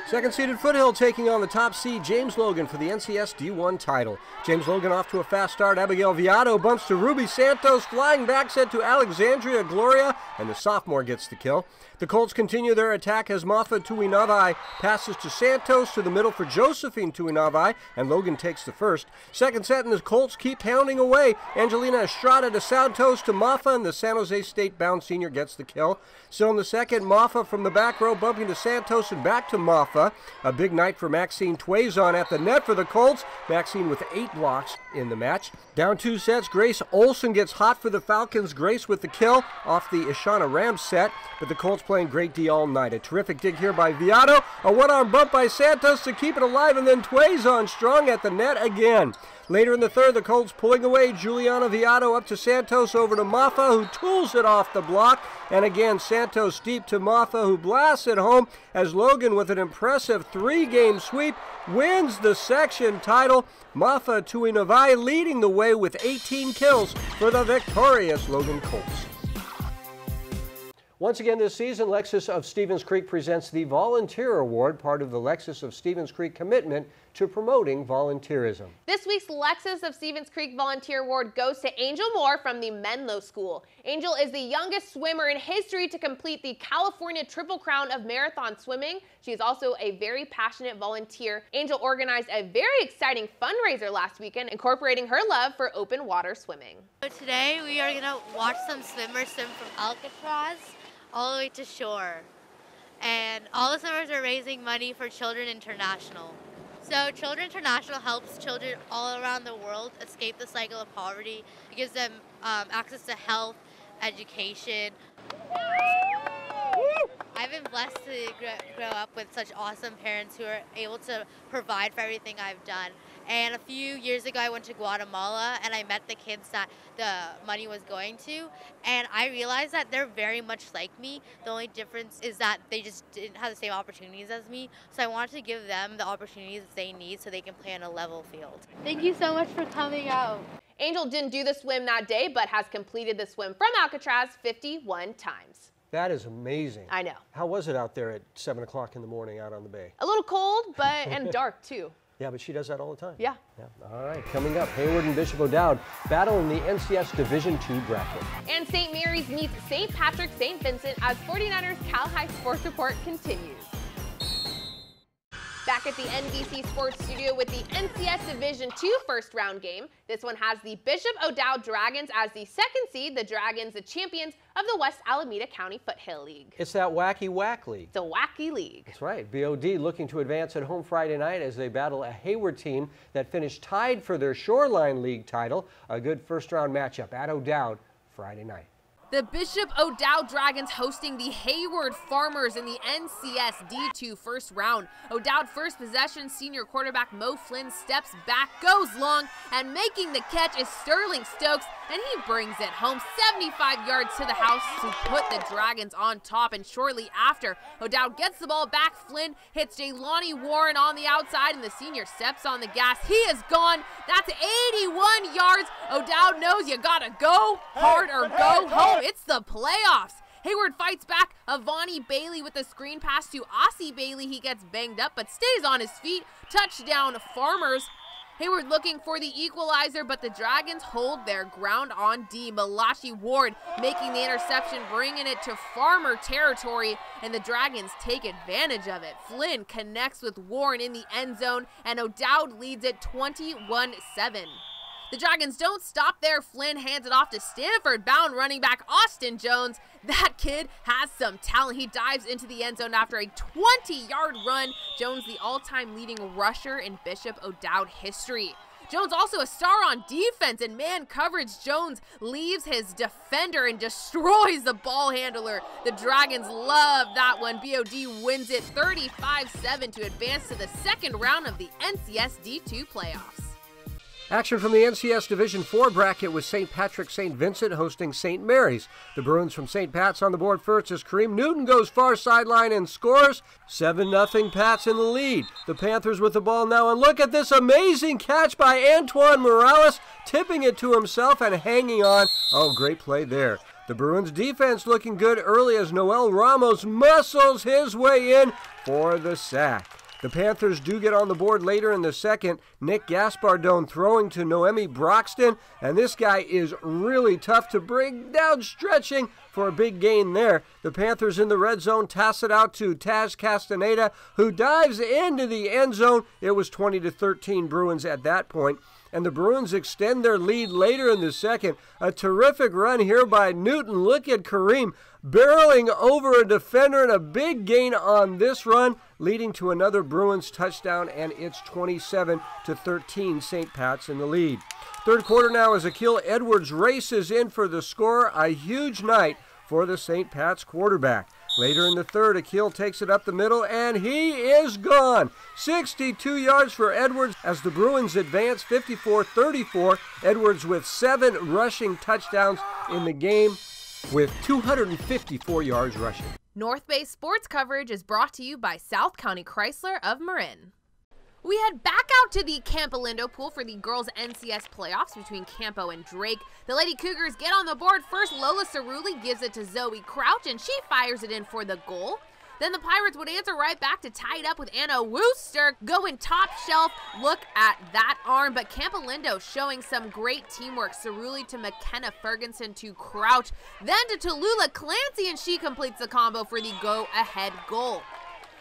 Second-seeded Foothill taking on the top seed James Logan for the NCS D1 title. James Logan off to a fast start. Abigail Viado bumps to Ruby Santos, flying back set to Alexandria Gloria, and the sophomore gets the kill. The Colts continue their attack as Mafa Tuinavai passes to Santos to the middle for Josephine Tuinavai, and Logan takes the first. Second set, and the Colts keep pounding away. Angelina Estrada to Santos to Mafa, and the San Jose State-bound senior gets the kill. Still in the second, Mafa from the back row bumping to Santos and back to Mafa. A big night for Maxine Twazon at the net for the Colts. Maxine with 8 blocks in the match. Down 2 sets, Grace Olson gets hot for the Falcons. Grace with the kill off the Ishana Rams set, but the Colts playing great D all night. A terrific dig here by Viado. A one-arm bump by Santos to keep it alive, and then Twazon strong at the net again. Later in the third, the Colts pulling away. Juliana Viado up to Santos, over to Mafa, who tools it off the block. And again, Santos deep to Mafa, who blasts it home as Logan, with an impressive 3-game sweep, wins the section title. Mafa Tuinavai leading the way with 18 kills for the victorious Logan Colts. Once again this season, Lexus of Stevens Creek presents the Volunteer Award, part of the Lexus of Stevens Creek commitment to promoting volunteerism. This week's Lexus of Stevens Creek Volunteer Award goes to Angel Moore from the Menlo School. Angel is the youngest swimmer in history to complete the California Triple Crown of marathon swimming. She is also a very passionate volunteer. Angel organized a very exciting fundraiser last weekend, incorporating her love for open water swimming. So today we are going to watch some swimmers swim from Alcatraz all the way to shore. And all the swimmers are raising money for Children International. So Children International helps children all around the world escape the cycle of poverty. It gives them access to health, education. I've been blessed to grow up with such awesome parents who are able to provide for everything I've done. And a few years ago, I went to Guatemala and I met the kids that the money was going to. And I realized that they're very much like me. The only difference is that they just didn't have the same opportunities as me. So I wanted to give them the opportunities they need so they can play on a level field. Thank you so much for coming out. Angel didn't do the swim that day, but has completed the swim from Alcatraz 51 times. That is amazing. I know. How was it out there at 7 o'clock in the morning out on the bay? A little cold, but and dark too. Yeah, but she does that all the time. Yeah. All right, coming up, Hayward and Bishop O'Dowd battle in the NCS Division II bracket. And St. Mary's meets St. Patrick St. Vincent as 49ers Cal High Sports Report continues. back at the NBC Sports Studio with the NCS Division II first round game. This one has the Bishop O'Dowd Dragons as the second seed, the Dragons the champions of the West Alameda County Foothill League. It's that wacky whack league. It's a wacky league. That's right. BOD looking to advance at home Friday night as they battle a Hayward team that finished tied for their Shoreline League title. A good first round matchup at O'Dowd Friday night. The Bishop O'Dowd Dragons hosting the Hayward Farmers in the NCS D2 first round. O'Dowd first possession, senior quarterback Mo Flynn steps back, goes long, and making the catch is Sterling Stokes, and he brings it home 75 yards to the house to put the Dragons on top. And shortly after, O'Dowd gets the ball back. Flynn hits Jaylani Warren on the outside, and the senior steps on the gas. He is gone. That's 81 yards. O'Dowd knows you gotta go hard or go home. It's the playoffs. Hayward fights back. Avani Bailey with a screen pass to Aussie Bailey. He gets banged up but stays on his feet. Touchdown Farmers. Hayward looking for the equalizer, but the Dragons hold their ground on D. Malachi Ward making the interception, bringing it to Farmer territory, and the Dragons take advantage of it. Flynn connects with Warren in the end zone, and O'Dowd leads it 21-7. The Dragons don't stop there. Flynn hands it off to Stanford-bound running back Austin Jones. That kid has some talent. He dives into the end zone after a 20-yard run. Jones, the all-time leading rusher in Bishop O'Dowd history. Jones also a star on defense. In man coverage, Jones leaves his defender and destroys the ball handler. The Dragons love that one. BOD wins it 35-7 to advance to the second round of the NCS D2 playoffs. Action from the NCS Division IV bracket with St. Patrick St. Vincent hosting St. Mary's. The Bruins from St. Pat's on the board first as Kareem Newton goes far sideline and scores. 7-0 Pats in the lead. The Panthers with the ball now, and look at this amazing catch by Antoine Morales, tipping it to himself and hanging on. Oh, great play there. The Bruins defense looking good early as Noel Ramos muscles his way in for the sack. The Panthers do get on the board later in the second. Nick Gaspardone throwing to Noemi Broxton, and this guy is really tough to bring down, stretching for a big gain there. The Panthers in the red zone toss it out to Taz Castaneda, who dives into the end zone. It was 20-13 Bruins at that point, and the Bruins extend their lead later in the second. A terrific run here by Newton. Look at Kareem barreling over a defender, and a big gain on this run, leading to another Bruins touchdown, and it's 27-13 St. Pat's in the lead. Third quarter now as Akil Edwards races in for the score. A huge night for the St. Pat's quarterback. Later in the third, Akil takes it up the middle, and he is gone. 62 yards for Edwards as the Bruins advance 54-34. Edwards with 7 rushing touchdowns in the game with 254 yards rushing. North Bay Sports coverage is brought to you by South County Chrysler of Marin. We head back out to the Campo Lindo pool for the girls' NCS playoffs between Campo and Drake. The Lady Cougars get on the board first. Lola Cerulli gives it to Zoe Crouch, and she fires it in for the goal. Then the Pirates would answer right back to tie it up with Anna Wooster going top shelf. Look at that arm, but Campo Lindo showing some great teamwork. Cerulli to McKenna Ferguson to Crouch, then to Tallulah Clancy, and she completes the combo for the go-ahead goal.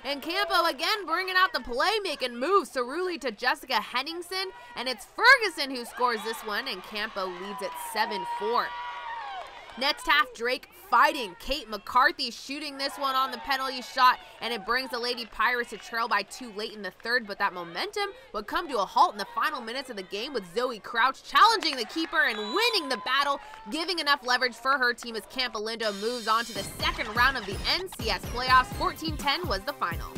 And Campo again bringing out the playmaking move. Cerulli to Jessica Henningsen, and it's Ferguson who scores this one, and Campo leads it 7-4. Next half, Drake fighting. Kate McCarthy shooting this one on the penalty shot, and it brings the Lady Pirates to trail by 2 late in the third, but that momentum would come to a halt in the final minutes of the game with Zoe Crouch challenging the keeper and winning the battle, giving enough leverage for her team as Campo Lindo moves on to the second round of the NCS playoffs. 14-10 was the final.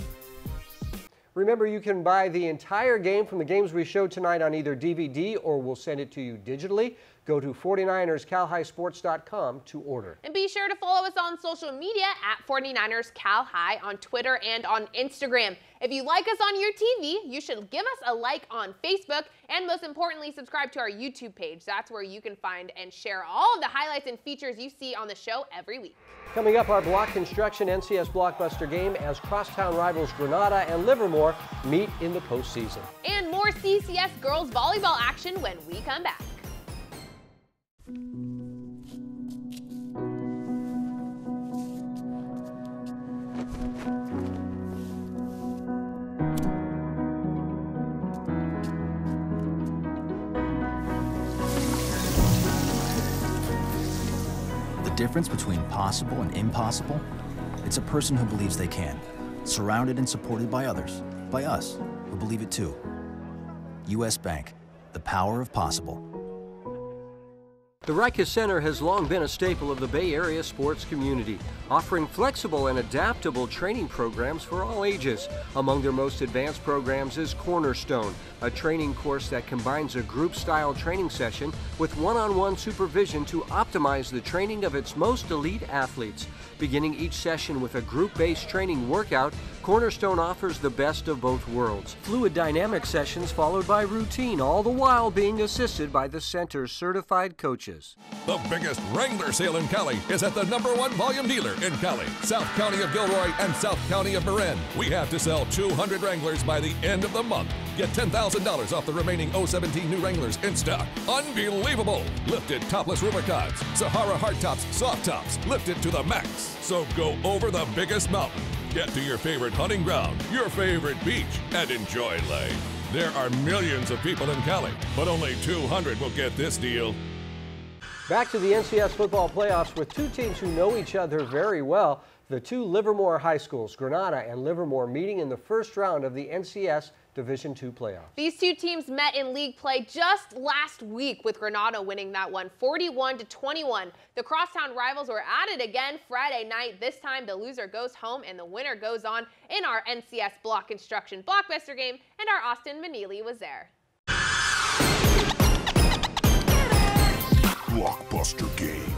Remember, you can buy the entire game from the games we showed tonight on either DVD or we'll send it to you digitally. Go to 49erscalhighsports.com to order. And be sure to follow us on social media at 49ers Cal High on Twitter and on Instagram. If you like us on your TV, you should give us a like on Facebook, and most importantly, subscribe to our YouTube page. That's where you can find and share all of the highlights and features you see on the show every week. Coming up, our Block Construction NCS Blockbuster game as crosstown rivals Granada and Livermore meet in the postseason. And more CCS girls volleyball action when we come back. difference between possible and impossible? It's a person who believes they can, surrounded and supported by others, by us, who believe it too. U.S. Bank, the power of possible. The Rikers Center has long been a staple of the Bay Area sports community, offering flexible and adaptable training programs for all ages. Among their most advanced programs is Cornerstone, a training course that combines a group-style training session with one-on-one supervision to optimize the training of its most elite athletes. Beginning each session with a group-based training workout, Cornerstone offers the best of both worlds. Fluid dynamic sessions followed by routine, all the while being assisted by the center's certified coaches. The biggest Wrangler sale in Cali is at the #1 volume dealer in Cali, South County of Gilroy, and South County of Marin. We have to sell 200 Wranglers by the end of the month. Get $10,000 off the remaining 017 new Wranglers in stock. Unbelievable! Lifted topless Rubicons, Sahara hardtops, soft tops, lifted to the max. So go over the biggest mountain. Get to your favorite hunting ground, your favorite beach, and enjoy life. There are millions of people in Cali, but only 200 will get this deal. Back to the NCS football playoffs with two teams who know each other very well. The two Livermore high schools, Granada and Livermore, meeting in the first round of the NCS Division II playoffs. These two teams met in league play just last week, with Granada winning that one 41-21. The crosstown rivals were at it again Friday night. This time the loser goes home and the winner goes on in our NCS Block Construction Blockbuster game, and our Austin Manili was there. Blockbuster game,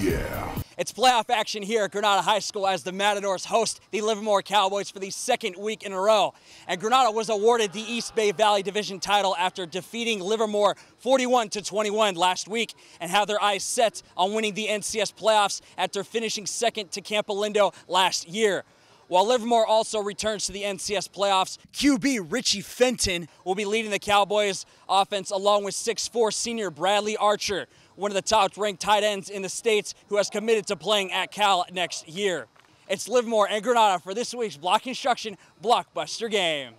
yeah. It's playoff action here at Granada High School as the Matadors host the Livermore Cowboys for the second week in a row. And Granada was awarded the East Bay Valley Division title after defeating Livermore 41-21 last week, and have their eyes set on winning the NCS playoffs after finishing second to Campo Lindo last year. While Livermore also returns to the NCS playoffs, QB Richie Fenton will be leading the Cowboys offense along with 6'4" senior Bradley Archer, one of the top-ranked tight ends in the States, who has committed to playing at Cal next year. It's Livermore and Granada for this week's Block Construction Blockbuster game.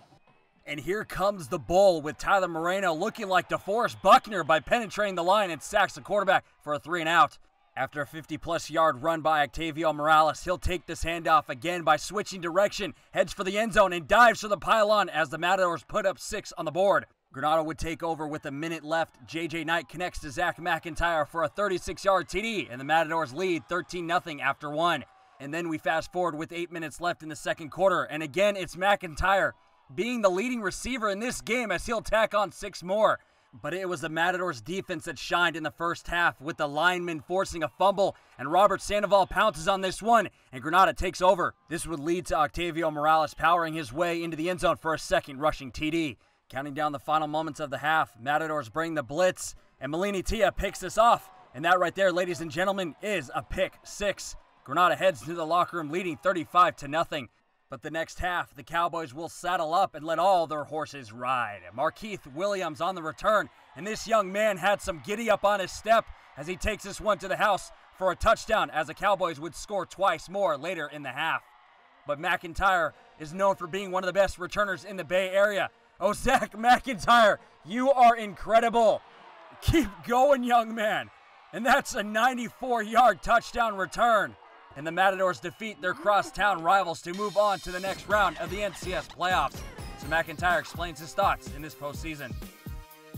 And here comes the bowl, with Tyler Moreno looking like DeForest Buckner by penetrating the line and sacks the quarterback for a 3-and-out. After a 50-plus yard run by Octavio Morales, he'll take this handoff again by switching direction, heads for the end zone, and dives for the pylon as the Matadors put up 6 on the board. Granada would take over with a minute left. J.J. Knight connects to Zach McIntyre for a 36-yard TD, and the Matadors lead 13-0 after 1. And then we fast forward with 8 minutes left in the second quarter, and again it's McIntyre being the leading receiver in this game as he'll tack on 6 more. But it was the Matadors defense that shined in the first half, with the lineman forcing a fumble, and Robert Sandoval pounces on this one, and Granada takes over. This would lead to Octavio Morales powering his way into the end zone for a second rushing TD. Counting down the final moments of the half, Matadors bring the blitz, and Malini Tia picks this off. And that right there, ladies and gentlemen, is a pick 6. Granada heads to the locker room leading 35-0. But the next half, the Cowboys will saddle up and let all their horses ride. Markeith Williams on the return, and this young man had some giddy up on his step as he takes this one to the house for a touchdown, as the Cowboys would score twice more later in the half. But McIntyre is known for being one of the best returners in the Bay Area. Oh, Zach McIntyre, you are incredible. Keep going, young man. And that's a 94-yard touchdown return. And the Matadors defeat their crosstown rivals to move on to the next round of the NCS playoffs. So McIntyre explains his thoughts in this postseason.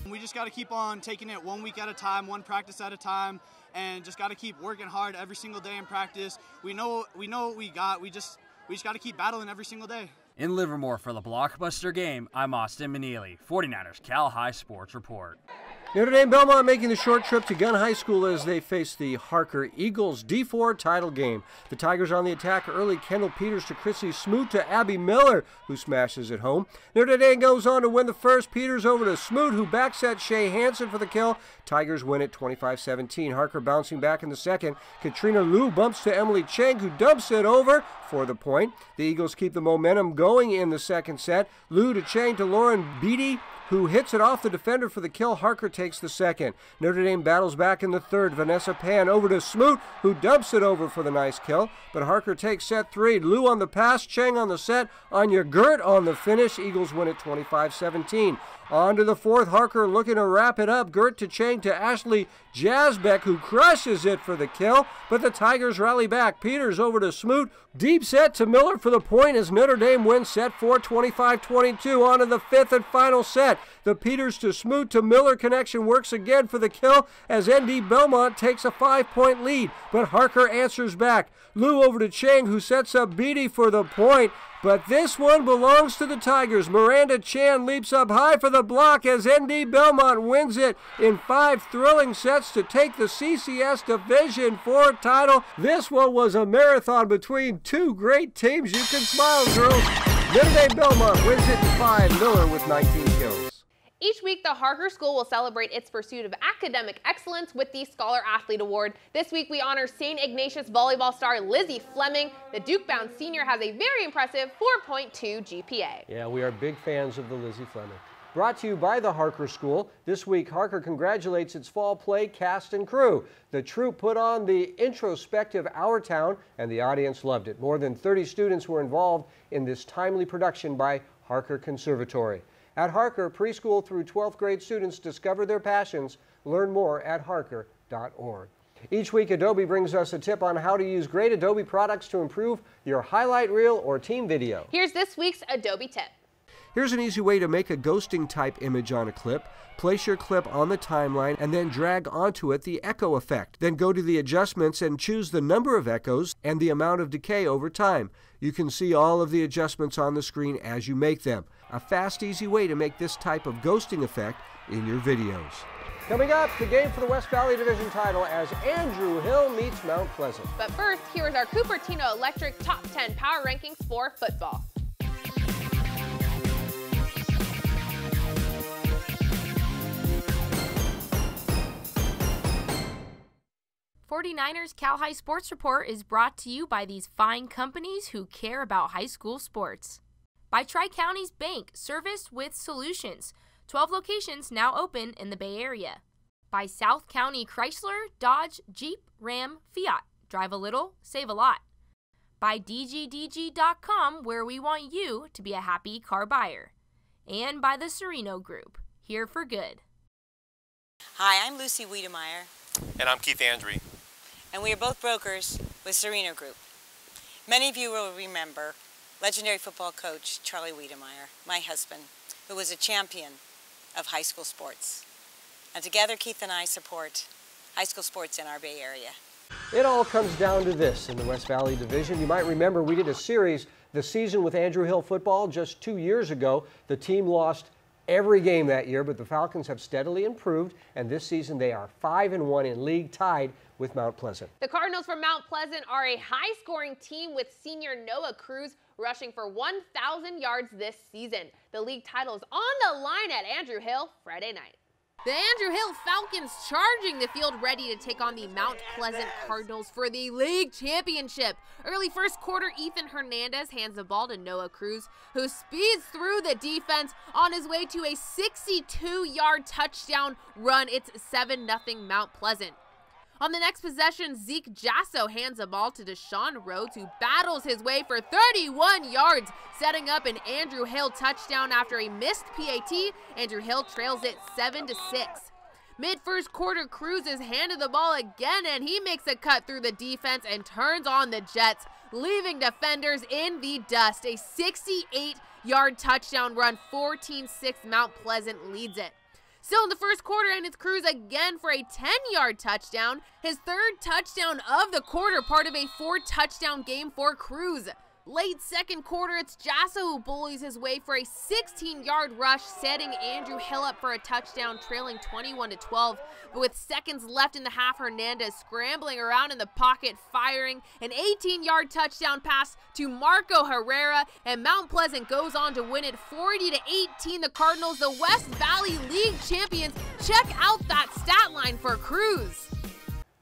We just got to keep on taking it 1 week at a time, one practice at a time, and just got to keep working hard every single day in practice. We know what we got. We just got to keep battling every single day. In Livermore for the Blockbuster game, I'm Austin Manili, 49ers Cal High Sports Report. Notre Dame Belmont making the short trip to Gunn High School as they face the Harker Eagles D4 title game. The Tigers on the attack early. Kendall Peters to Chrissy Smoot to Abby Miller, who smashes it home. Notre Dame goes on to win the first. Peters over to Smoot, who backsets Shea Hansen for the kill. Tigers win it 25-17. Harker bouncing back in the second. Katrina Liu bumps to Emily Cheng, who dumps it over for the point. The Eagles keep the momentum going in the second set. Liu to Cheng to Lauren Beatty, who hits it off the defender for the kill. Harker takes the second. Notre Dame battles back in the third. Vanessa Pan over to Smoot, who dumps it over for the nice kill. But Harker takes set 3. Liu on the pass, Cheng on the set, Anya Gert on the finish. Eagles win it 25-17. On to the fourth, Harker looking to wrap it up. Gert to Chang to Ashley Jasbeck, who crushes it for the kill, but the Tigers rally back. Peters over to Smoot. Deep set to Miller for the point as Notre Dame wins set 4, 25-22. On to the fifth and final set. The Peters to Smoot to Miller connection works again for the kill as ND Belmont takes a 5-point lead, but Harker answers back. Liu over to Chang, who sets up Beatty for the point. But this one belongs to the Tigers. Miranda Chan leaps up high for the block as ND Belmont wins it in 5 thrilling sets to take the CCS Division IV title. This one was a marathon between two great teams. You can smile, girls. Notre Dame Belmont wins it in 5, Miller with 19 kills. Each week, the Harker School will celebrate its pursuit of academic excellence with the Scholar Athlete Award. This week, we honor St. Ignatius volleyball star Lizzie Fleming. The Duke-bound senior has a very impressive 4.2 GPA. Yeah, we are big fans of the Lizzie Fleming. Brought to you by the Harker School. This week, Harker congratulates its fall play cast and crew. The troupe put on the introspective Our Town, and the audience loved it. More than 30 students were involved in this timely production by Harker Conservatory. At Harker, preschool through 12th grade students discover their passions. Learn more at harker.org. Each week, Adobe brings us a tip on how to use great Adobe products to improve your highlight reel or team video. Here's this week's Adobe tip. Here's an easy way to make a ghosting type image on a clip. Place your clip on the timeline and then drag onto it the echo effect. Then go to the adjustments and choose the number of echoes and the amount of decay over time. You can see all of the adjustments on the screen as you make them. A fast, easy way to make this type of ghosting effect in your videos. Coming up, the game for the West Valley Division title as Andrew Hill meets Mount Pleasant. But first, here is our Cupertino Electric Top 10 Power Rankings for football. 49ers Cal High Sports Report is brought to you by these fine companies who care about high school sports. By Tri-Counties Bank, service with solutions. 12 locations now open in the Bay Area. By South County Chrysler, Dodge, Jeep, Ram, Fiat. Drive a little, save a lot. By DGDG.com, where we want you to be a happy car buyer. And by the Serino Group, here for good. Hi, I'm Lucy Wiedemeyer. And I'm Keith Andry. And we are both brokers with Serino Group. Many of you will remember legendary football coach Charlie Wiedemeyer, my husband, who was a champion of high school sports. And together, Keith and I support high school sports in our Bay Area. It all comes down to this in the West Valley Division. You might remember we did a series, The Season with Andrew Hill Football, just 2 years ago. The team lost every game that year, but the Falcons have steadily improved, and this season they are 5-1 in league, tied with Mount Pleasant. The Cardinals from Mount Pleasant are a high-scoring team with senior Noah Cruz rushing for 1,000 yards this season. The league title is on the line at Andrew Hill Friday night. The Andrew Hill Falcons charging the field ready to take on the Mount Pleasant Cardinals for the league championship. Early first quarter, Ethan Hernandez hands the ball to Noah Cruz, who speeds through the defense on his way to a 62-yard touchdown run. It's 7-0 Mount Pleasant. On the next possession, Zeke Jasso hands the ball to Deshaun Rhodes, who battles his way for 31 yards, setting up an Andrew Hill touchdown after a missed PAT. Andrew Hill trails it 7-6. Mid-first quarter, Cruz is handed the ball again, and he makes a cut through the defense and turns on the Jets, leaving defenders in the dust. A 68-yard touchdown run, 14-6 Mount Pleasant leads it. Still in the first quarter, and it's Cruz again for a 10-yard touchdown. His third touchdown of the quarter, part of a 4-touchdown game for Cruz. Late second quarter, it's Jasso who bullies his way for a 16-yard rush, setting Andrew Hill up for a touchdown, trailing 21-12. But with seconds left in the half, Hernandez scrambling around in the pocket, firing an 18-yard touchdown pass to Marco Herrera, and Mount Pleasant goes on to win it 40-18. The Cardinals, the West Valley League champions. Check out that stat line for Cruz.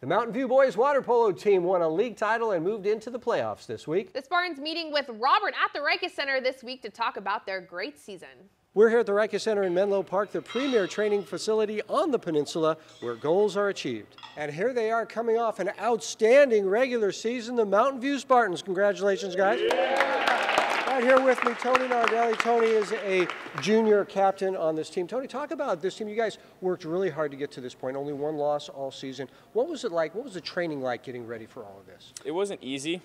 The Mountain View boys water polo team won a league title and moved into the playoffs this week. The Spartans meeting with Robert at the Rikus Center this week to talk about their great season. We're here at the Rikus Center in Menlo Park, the premier training facility on the peninsula where goals are achieved. And here they are coming off an outstanding regular season, the Mountain View Spartans. Congratulations, guys. Yeah. Right here with me, Tony Nardelli. Tony is a junior captain on this team. Tony, talk about this team. You guys worked really hard to get to this point. Only one loss all season. What was it like? What was the training like getting ready for all of this? It wasn't easy,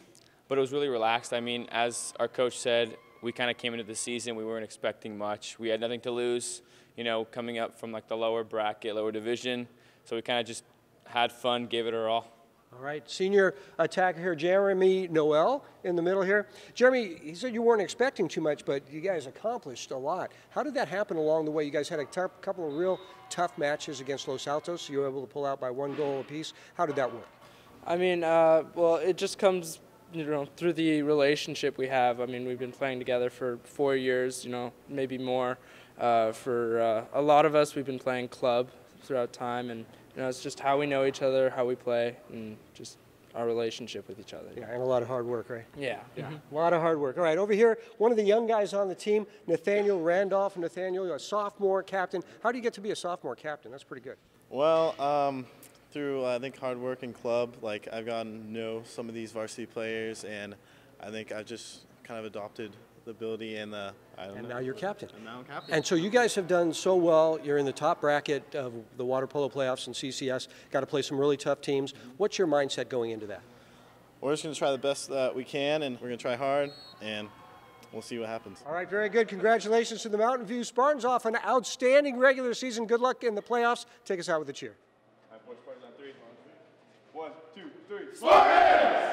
but it was really relaxed. I mean, as our coach said, we kind of came into the season, we weren't expecting much. We had nothing to lose, you know, coming up from like the lower bracket, lower division. So we kind of just had fun, gave it our all. All right, senior attacker here, Jeremy Noel in the middle here. Jeremy, he said you weren't expecting too much, but you guys accomplished a lot. How did that happen along the way? You guys had a couple of real tough matches against Los Altos, so you were able to pull out by 1 goal apiece. How did that work? I mean, well, it just comes, you know, through the relationship we have. I mean, we've been playing together for 4 years, you know, maybe more. For a lot of us, we've been playing club throughout time, and you know, it's just how we know each other, how we play, and just our relationship with each other. Yeah, and a lot of hard work, right? Yeah. A lot of hard work. All right, over here, one of the young guys on the team, Nathaniel Randolph. Nathaniel, you're a sophomore captain. How do you get to be a sophomore captain? That's pretty good. Well, through, I think, hard work in club, like, I've gotten to know some of these varsity players, and I think I've just kind of adopted the ability and the, now you're captain. And now I'm captain. And so you guys have done so well. You're in the top bracket of the water polo playoffs and CCS. Got to play some really tough teams. What's your mindset going into that? We're just going to try the best that we can, and we're going to try hard, and we'll see what happens. All right, very good. Congratulations to the Mountain View Spartans off an outstanding regular season. Good luck in the playoffs. Take us out with a cheer. Spartans on 3. 1, 2, 3. Spartans!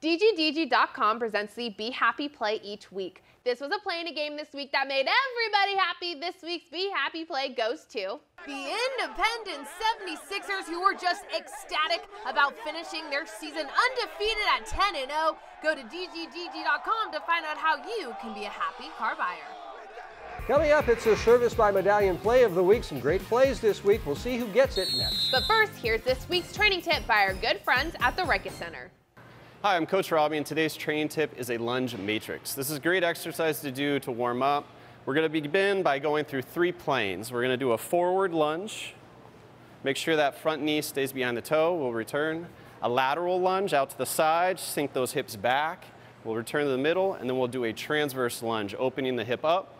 DGDG.com presents the Be Happy Play each week. This was a play in a game this week that made everybody happy. This week's Be Happy Play goes to the Independent 76ers, who were just ecstatic about finishing their season undefeated at 10-0. Go to DGDG.com to find out how you can be a happy car buyer. Coming up, it's a Service by Medallion Play of the Week. Some great plays this week. We'll see who gets it next. But first, here's this week's training tip by our good friends at the Ricketts Center. Hi, I'm Coach Robbie, and today's training tip is a lunge matrix. This is a great exercise to do to warm up. We're going to begin by going through 3 planes. We're going to do a forward lunge. Make sure that front knee stays behind the toe. We'll return. A lateral lunge out to the side, sink those hips back. We'll return to the middle, and then we'll do a transverse lunge, opening the hip up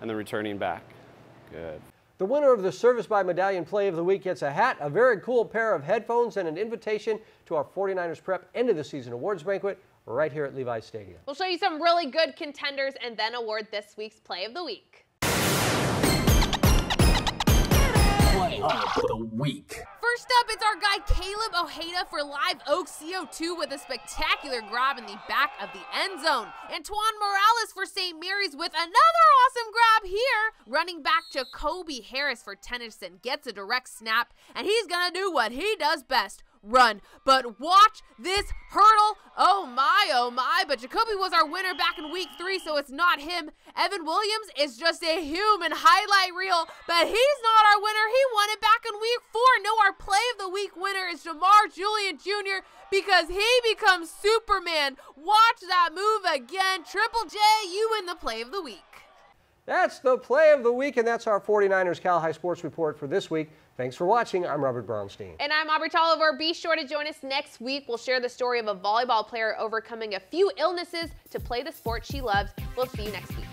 and then returning back. Good. The winner of the Service by Medallion Play of the Week gets a hat, a very cool pair of headphones, and an invitation to our 49ers Prep End of the Season Awards Banquet right here at Levi's Stadium. We'll show you some really good contenders and then award this week's Play of the Week. Play of the Week. First up, it's our guy Caleb Ojeda for Live Oak CO2 with a spectacular grab in the back of the end zone. Antoine Morales for St. Mary's with another awesome grab here. Running back Jacoby Harris for Tennyson gets a direct snap, and he's gonna do what he does best. Run. But watch this hurdle. Oh my, but Jacoby was our winner back in week 3, so it's not him. Evan Williams is just a human highlight reel, but he's not our winner. He won it back in week 4. No, our Play of the Week winner is Jamar Julian Jr. because he becomes Superman. Watch that move again. Triple J, you win the Play of the Week. That's the Play of the Week, and that's our 49ers Cal High Sports Report for this week. Thanks for watching. I'm Robert Braunstein. And I'm Aubrey Tolliver. Be sure to join us next week. We'll share the story of a volleyball player overcoming a few illnesses to play the sport she loves. We'll see you next week.